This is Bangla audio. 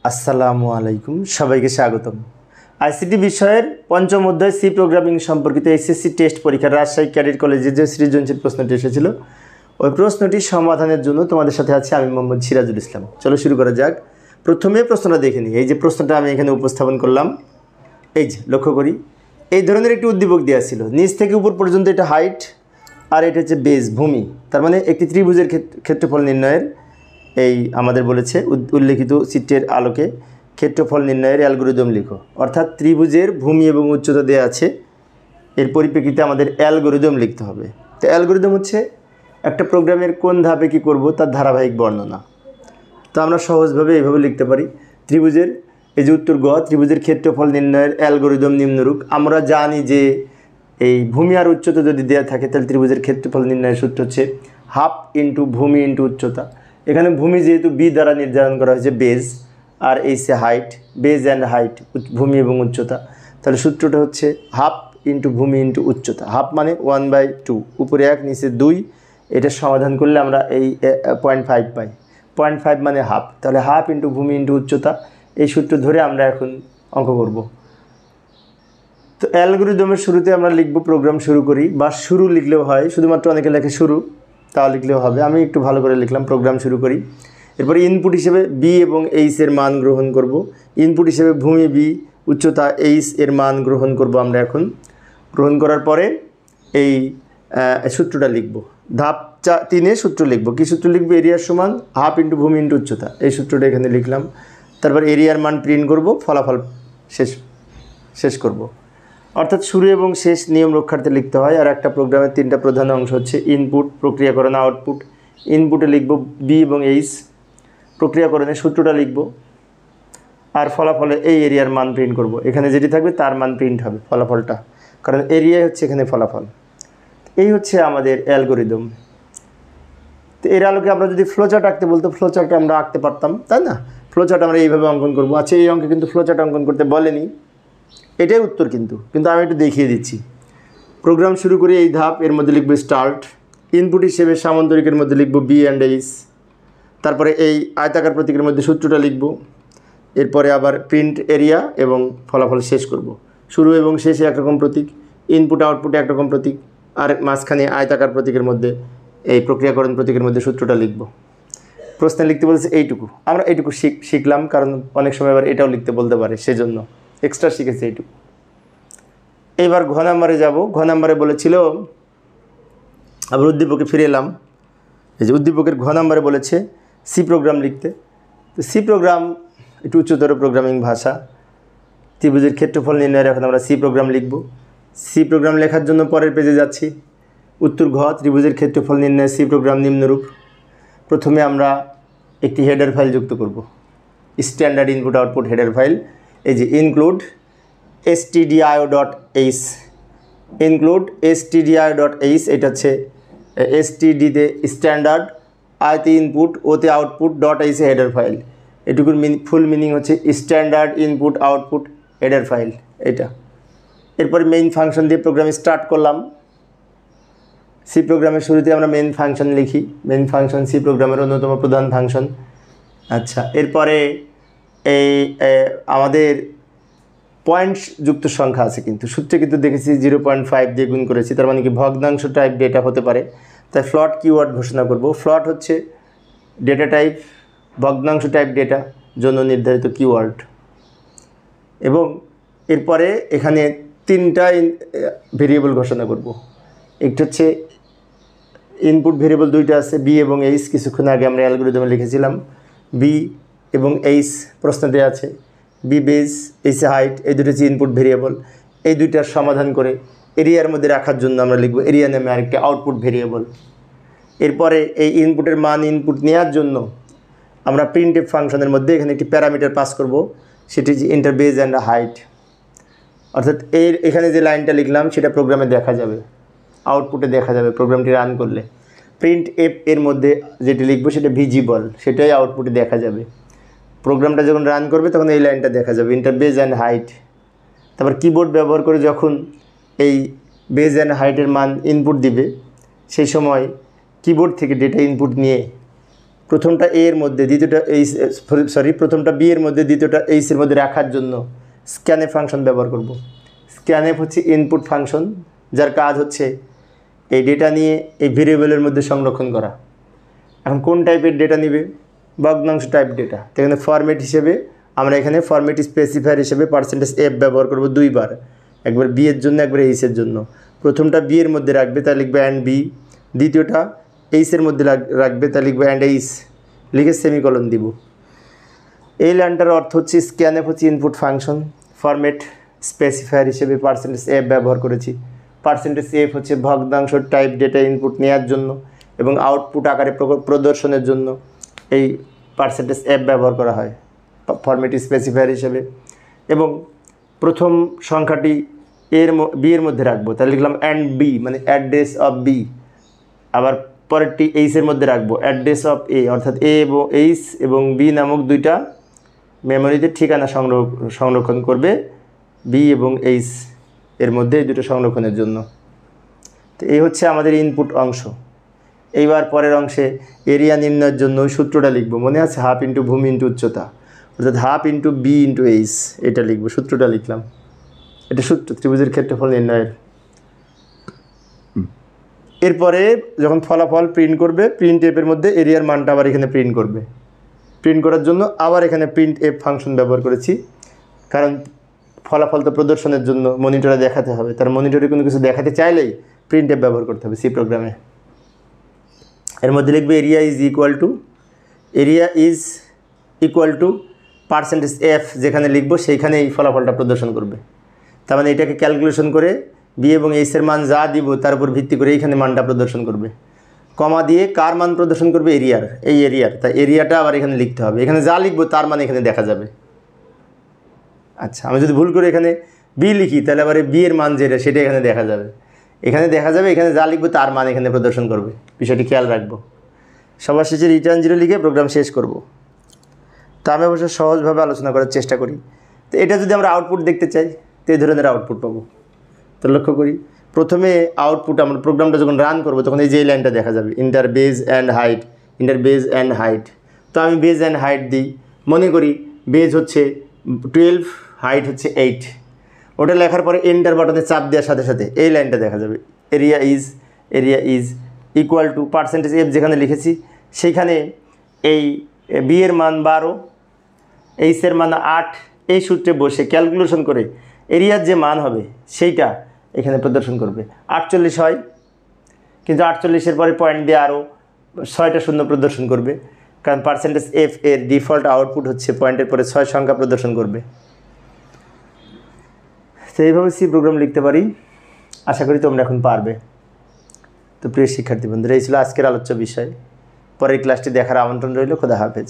আসসালামু আলাইকুম, সবাইকে স্বাগতম। আইসিটি বিষয়ের পঞ্চম অধ্যায় সি প্রোগ্রামিং সম্পর্কিত এসএসসি টেস্ট পরীক্ষা রাজশাহী ক্যাডেট কলেজে যে সৃজনশীল প্রশ্নটি এসেছিল ওই প্রশ্নটি সমাধানের জন্য তোমাদের সাথে আছি আমি মোহাম্মদ সিরাজুল ইসলাম। চলো শুরু করা যাক। প্রথমে প্রশ্নটা দেখে নিই। এই যে প্রশ্নটা আমি এখানে উপস্থাপন করলাম, এই যে লক্ষ্য করি এই ধরনের একটি উদ্দীপক দেওয়া ছিল, নিচ থেকে উপর পর্যন্ত এটা হাইট আর এটা হচ্ছে বেস ভূমি। তার মানে একটি ত্রিভুজের ক্ষেত্রফল নির্ণয়ের এই আমাদের বলেছে উল্লেখিত চিত্রের আলোকে ক্ষেত্রফল নির্ণয়ের অ্যালগরিদম লিখো। অর্থাৎ ত্রিভুজের ভূমি এবং উচ্চতা দেওয়া আছে, এর পরিপ্রেক্ষিতে আমাদের অ্যালগরিদম লিখতে হবে। তো অ্যালগরিদম হচ্ছে একটা প্রোগ্রামের কোন ধাপে কী করব তার ধারাবাহিক বর্ণনা। তো আমরা সহজভাবে এইভাবে লিখতে পারি, ত্রিভুজের এই যে উত্তর গ, ত্রিভুজের ক্ষেত্রফল নির্ণয়ের অ্যালগরিদম নিম্নরূপ। আমরা জানি যে এই ভূমি আর উচ্চতা যদি দেওয়া থাকে তাহলে ত্রিভুজের ক্ষেত্রফল নির্ণয়ের সূত্র হচ্ছে হাফ ইন্টু ভূমি ইন্টু উচ্চতা। এখানে ভূমি যেহেতু বি দ্বারা নির্ধারণ করা হয়েছে বেজ, আর এই সে হাইট, বেজ অ্যান্ড হাইট ভূমি এবং উচ্চতা, তাহলে সূত্রটা হচ্ছে হাফ ইন্টু ভূমি ইন্টু উচ্চতা। হাফ মানে 1/2, উপরে 1 নিচে 2। এটা সমাধান করলে আমরা এই 0.5 পাই। 0.5 মানে হাফ, তাহলে হাফ ইন্টু ভূমি ইন্টু উচ্চতা, এই সূত্র ধরে আমরা এখন অঙ্ক করব। তো অ্যালগরিদমের শুরুতে আমরা লিখব প্রোগ্রাম শুরু করি, বা শুরু লিখলেও হয়, শুধুমাত্র অনেকে লেখে শুরু, তা লিখলেও হবে। আমি একটু ভালো করে লিখলাম প্রোগ্রাম শুরু করি। এরপরে ইনপুট হিসেবে বি এবং এইচ এর মান গ্রহণ করব। ইনপুট হিসেবে ভূমি বি, উচ্চতা এইচ এর মান গ্রহণ করব আমরা এখন। গ্রহণ করার পরে এই সূত্রটা লিখব। ধাপ 3 সূত্র লিখব। কী সূত্র লিখব? এরিয়ার সমান হাফ ইন্টু ভূমি ইন্টু উচ্চতা, এই সূত্রটা এখানে লিখলাম। তারপর এরিয়ার মান প্রিন্ট করব, ফলাফল শেষ করব। অর্থাৎ শুরু এবং শেষ নিয়ম রক্ষার্থে লিখতে হয়। আর একটা প্রোগ্রামের 3টা প্রধান অংশ হচ্ছে ইনপুট, প্রক্রিয়াকরণ, আউটপুট। ইনপুটে লিখব বি এবং এইচ, প্রক্রিয়াকরণে সূত্রটা লিখব, আর ফলাফলে এই এরিয়ার মান প্রিন্ট করব। এখানে যেটি থাকবে তার মান প্রিন্ট হবে ফলাফলটা, কারণ এরিয়া হচ্ছে এখানে ফলাফল। এই হচ্ছে আমাদের অ্যালগরিদম। তো এর আলোকে আমরা যদি ফ্লোচার্ট আঁকতে বলতো, ফ্লোচার্ট আমরা আঁকতে পারতাম, তাই না? ফ্লোচার্ট আমরা এইভাবে অঙ্কন করব। আচ্ছা, এই অঙ্কে কিন্তু ফ্লোচার্ট অঙ্কন করতে বলেনি, এটাই উত্তর, কিন্তু আমি একটু দেখিয়ে দিচ্ছি। প্রোগ্রাম শুরু করে এই ধাপ, এর মধ্যে লিখব স্টার্ট। ইনপুট হিসেবে সামান্তরিকের মধ্যে লিখব বি অ্যান্ড এইচ। তারপরে এই আয়তাকার প্রতীকের মধ্যে সূত্রটা লিখব। এরপরে আবার প্রিন্ট এরিয়া এবং ফলাফল শেষ করব। শুরু এবং শেষে একরকম প্রতীক, ইনপুট আউটপুটে একরকম প্রতীক, আর মাঝখানে আয়তাকার প্রতীকের মধ্যে এই প্রক্রিয়াকরণ প্রতীকের মধ্যে সূত্রটা লিখব। প্রশ্নে লিখতে বলছে এইটুকু, আমরা এইটুকু শিখলাম, কারণ অনেক সময় আবার এটাও লিখতে বলতে পারে, সেজন্য এক্সট্রা শিখেছি এইটুকু। এইবার ঘ নাম্বারে যাব। ঘ নাম্বারে বলেছিল, আবার উদ্দীপকে ফিরে এলাম। এই যে উদ্দীপকের ঘ নাম্বারে বলেছে সি প্রোগ্রাম লিখতে। তো সি প্রোগ্রাম একটু উচ্চতর প্রোগ্রামিং ভাষা। ত্রিভুজের ক্ষেত্রফল নির্ণয়ের এখন আমরা সি প্রোগ্রাম লিখব। সি প্রোগ্রাম লেখার জন্য পরের পেজে যাচ্ছি। উত্তর ঘ, ত্রিভুজের ক্ষেত্রফল নির্ণয়ের সি প্রোগ্রাম নিম্নরূপ। প্রথমে আমরা একটি হেডার ফাইল যুক্ত করব, standard input output header file. এই যে ইনক্লুড stdio.h, ইনক্লুড stdio.h, এটা হচ্ছে stdতে স্ট্যান্ডার্ড, আইতে ইনপুট, ওতে আউটপুট, .h হেডার ফাইল। এটুকুর ফুল মিনিং হচ্ছে standard input output header file, এটা। এরপরে মেইন ফাংশন দিয়ে প্রোগ্রাম স্টার্ট করলাম। সি প্রোগ্রামের শুরুতে আমরা মেইন ফাংশন লিখি। মেইন ফাংশন সি প্রোগ্রামের অন্যতম প্রধান ফাংশন। আচ্ছা, এরপরে এই আমাদের পয়েন্টস যুক্ত সংখ্যা আছে, কিন্তু সূত্রে কিন্তু দেখেছি 0.5 দিয়ে গুণ করেছি, তার মানে কি ভগ্নাংশ টাইপ ডেটা হতে পারে। তাই ফ্লট কিওয়ার্ড ঘোষণা করব। ফ্লট হচ্ছে ডেটা টাইপ, ভগ্নাংশ টাইপ ডেটা জন্য নির্ধারিত কিওয়ার্ড। এবং এরপরে এখানে 3টা ভেরিয়েবল ঘোষণা করব। একটা হচ্ছে ইনপুট ভেরিয়েবল 2টা আছে, বি এবং এইচ। কিছুক্ষণ আগে আমরা অ্যালগরিদমে লিখেছিলাম বি এবং এইচ, প্রশ্ন দেওয়া আছে। বি বেস, এইচ হাইট, এই দুটো হচ্ছে ইনপুট ভেরিয়েবল। এই দুইটার সমাধান করে এরিয়ার মধ্যে রাখার জন্য আমরা লিখব এরিয়া নামে আরেকটি আউটপুট ভেরিয়েবল। এরপরে এই ইনপুটের মান ইনপুট নেওয়ার জন্য আমরা প্রিন্টএফ ফাংশনের মধ্যে এখানে একটি প্যারামিটার পাস করব, সেটি যে ইন্টার বেজ অ্যান্ড হাইট। অর্থাৎ এখানে যে লাইনটা লিখলাম সেটা প্রোগ্রামে দেখা যাবে, আউটপুটে দেখা যাবে প্রোগ্রামটি রান করলে। প্রিন্ট এফ এর মধ্যে যেটি লিখব সেটা ভিজিবল, সেটাই আউটপুটে দেখা যাবে। প্রোগ্রামটা যখন রান করবে তখন এই লাইনটা দেখা যাবে, ইন্টার বেজ অ্যান্ড হাইট। তারপর কিবোর্ড ব্যবহার করে যখন এই বেজ অ্যান্ড হাইটের মান ইনপুট দিবে, সেই সময় কিবোর্ড থেকে ডেটা ইনপুট নিয়ে প্রথমটা এ এর মধ্যে দ্বিতীয়টা এইচ, প্রথমটা বি এর মধ্যে দ্বিতীয়টা এইচ এর মধ্যে রাখার জন্য স্ক্যানএফ ফাংশন ব্যবহার করব। স্ক্যানএফ হচ্ছে ইনপুট ফাংশন, যার কাজ হচ্ছে এই ডেটা নিয়ে এই ভেরিয়েবলের মধ্যে সংরক্ষণ করা। এখন কোন টাইপের ডেটা নেবে? ভগ্নাংশ টাইপ ডেটা। তো এখানে ফরম্যাট হিসেবে আমরা এখানে ফরম্যাট স্পেসিফায়ার হিসেবে %f ব্যবহার করব দুইবার, একবার বি এর জন্য একবার এইচ এর জন্য। প্রথমটা বি এর মধ্যে রাখবে, তা লিখবে অ্যান্ড বি। দ্বিতীয়টা এইচ এর মধ্যে রাখবে, তা লিখবে অ্যান্ড এইচ, লিখে সেমিকলন দিব। এই লাইনটার অর্থ হচ্ছে স্ক্যানএফ হচ্ছে ইনপুট ফাংশন, ফরম্যাট স্পেসিফায়ার হিসেবে %f ব্যবহার করেছি। %f হচ্ছে ভগ্নাংশ টাইপ ডেটা ইনপুট নেওয়ার জন্য এবং আউটপুট আকারে প্রদর্শনের জন্য এই %f ব্যবহার করা হয় ফরম্যাট স্পেসিফায়ার হিসেবে। এবং প্রথম সংখ্যাটি বি এর মধ্যে রাখবো, তাহলে লিখলাম অ্যান্ড বি, মানে অ্যাড্রেস অফ বি। আবার পরেরটি এইচ এর মধ্যে রাখবো, অ্যাড্রেস অফ এ, অর্থাৎ এ এবং এইচ এবং বি নামক দুইটা মেমোরিতে ঠিকানা সংরক্ষণ করবে বি এবং এইচ এর মধ্যে এই দুটো সংরক্ষণের জন্য। তো এই হচ্ছে আমাদের ইনপুট অংশ। এইবার পরের অংশে এরিয়া নির্ণয়ের জন্য ওই সূত্রটা লিখব, মনে আছে? হাফ ইন্টু ভূমি ইন্টু উচ্চতা, অর্থাৎ half into B into H, এটা লিখব, সূত্রটা লিখলাম। এটা সূত্র ত্রিভুজের ক্ষেত্রফল নির্ণয়ের। এরপরে যখন ফলাফল প্রিন্ট করবে, প্রিন্ট এফের মধ্যে এরিয়ার মানটা আবার এখানে প্রিন্ট করবে। প্রিন্ট করার জন্য আবার এখানে প্রিন্ট এফ ফাংশন ব্যবহার করেছি, কারণ ফলাফল তো প্রদর্শনের জন্য মনিটরে দেখাতে হবে। তার মনিটরে কোনো কিছু দেখাতে চাইলেই প্রিন্ট এফ ব্যবহার করতে হবে সি প্রোগ্রামে। এর মধ্যে লিখবে area is equal to %f, যেখানে লিখবো সেইখানে এই ফলাফলটা প্রদর্শন করবে। তার মানে এটাকে ক্যালকুলেশন করে বি এবং এইচের মান যা দিব তার উপর ভিত্তি করে এইখানে মানটা প্রদর্শন করবে। কমা দিয়ে কার মান প্রদর্শন করবে? এরিয়ার, এই এরিয়ার। তাই এরিয়াটা আবার এখানে লিখতে হবে, এখানে যা লিখবো তার মান এখানে দেখা যাবে। আচ্ছা, আমি যদি ভুল করে এখানে বি লিখি, তাহলে আবার বি এর মান যেটা সেটা এখানে দেখা যাবে, এখানে যা লিখবো তার মান এখানে প্রদর্শন করবে। বিষয়টি খেয়াল রাখবো। সবার শেষে রিটার্ন 0 লিখে প্রোগ্রাম শেষ করব। তা আমি অবশ্য সহজভাবে আলোচনা করার চেষ্টা করি। তো এটা যদি আমরা আউটপুট দেখতে চাই, তো এই ধরনের আউটপুট পাবো। তো লক্ষ্য করি, প্রথমে আউটপুট আমরা প্রোগ্রামটা যখন রান করবো তখন এই যে লাইনটা দেখা যাবে, ইন্টার বেজ অ্যান্ড হাইট। তো আমি বেজ অ্যান্ড হাইট দিই। মনে করি বেজ হচ্ছে 12, হাইট হচ্ছে 8। ওটা লেখার পরে এন্টার বাটনে চাপ দেওয়ার সাথে সাথে এই লাইনটা দেখা যাবে, area is equal to %f, যেখানে লিখেছি সেইখানে এই বি এর মান 12, এইচ এর মান 8। এই সূত্রে বসে ক্যালকুলেশন করে এরিয়ার যে মান হবে সেইটা এখানে প্রদর্শন করবে। 48 হয়, কিন্তু 48-এর পরে পয়েন্ট দিয়ে আরও 6টা শূন্য প্রদর্শন করবে, কারণ %f এর ডিফল্ট আউটপুট হচ্ছে পয়েন্টের পরে 6 সংখ্যা প্রদর্শন করবে। তো এইভাবে সি প্রোগ্রাম লিখতে পারি। আশা করি তোমরা এখন পারবে। তো প্রিয় শিক্ষার্থী বন্ধুরা, এই ছিল আজকের আলোচ্য বিষয়। পরের ক্লাসটি দেখার আমন্ত্রণ রইল। খোদা হাফেজ।